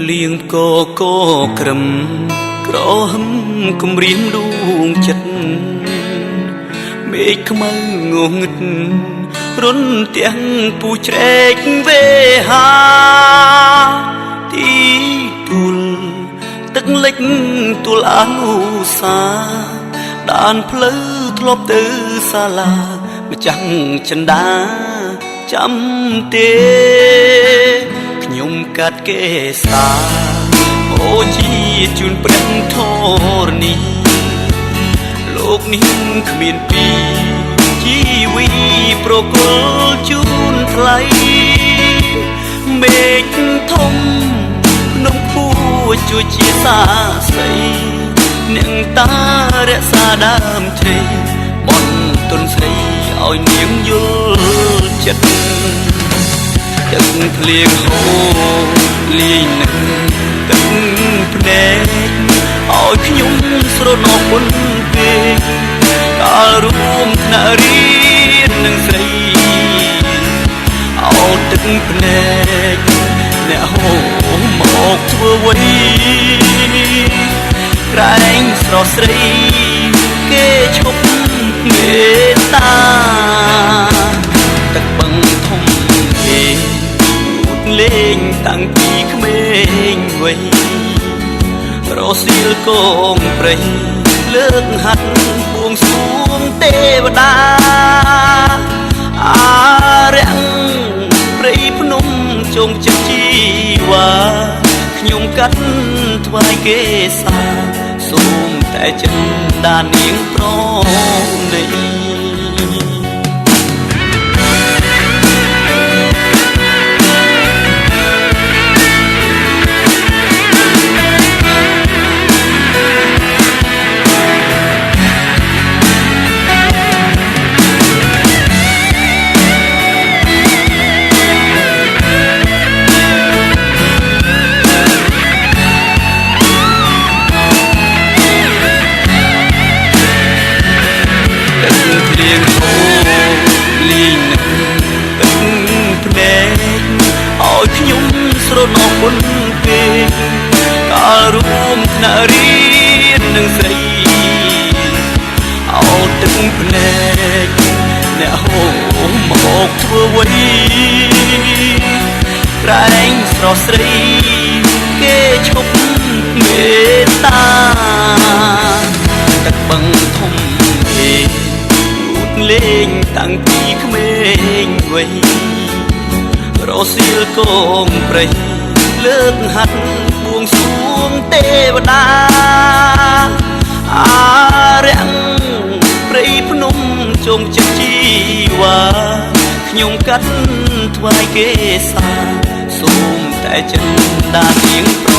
លៀងកក្រឹមក្រហឹមគំរាមដួងចិត្តមេឃខ្មៅងងឹតរុនទាំងពូជ្រែកវេហាទីទួលទឹកលិចទួលអនុសាដានផ្លូវធ្លាប់ទៅសាលាម្ចាំងចិន្តាចាំទេខ្ញុំកាត់កេសាអូជាជួនព្រះធរណីលោកនេះគ្មានពីជីវីប្រគល់ជូនថ្លៃមេឃធំភ្នំភួជួយជាសាស្រីនឹងតារក្សាដើមជ្រៃបនទុនស្រីឲ្យនាងយល់ចិត្តទឹកភ្លៀងហូរលីងនឹងទឹកភ្នែកឲ្យខ្ញុំស្រណោះមុនពេកកាលរួមថ្នាក់រៀននឹងស្រីអោទឹកភ្នែកអ្នកហូរមកធ្វើអ្វីក្រែងស្រស់ស្រីគេឈប់មេត្តាទឹកបឹងធំគេងូតលេងតាំងពីក្មេងវ័យរសៀលកងព្រៃលើកហាត់បួងសួងទេវតាអារាំងព្រៃភ្នំជុំចិត្តជីវ៉ាខ្ញុំកាត់ថ្វាយគេសាសូមតែចិនដាននាងប្រណីខ្ញុំស្រណោះមុនពេកកាលរួមថ្នាក់រៀននឹងស្រីអោទឹកភ្នែកអ្នកហូរមកធ្វើអ្វីក្រែងស្រស់ស្រីគេឈប់មេត្តាទឹកបឹងធំគេងូតលេងតាំងពីក្មេងវ័យរសៀលកងព្រៃលើកហាត់បួងសួងទេវតាអារាំងព្រៃភ្នំជុំចិត្តជីវ៉ាខ្ញុំកាត់ថ្វាយគេសាសូមតែចិនដានាងប្រ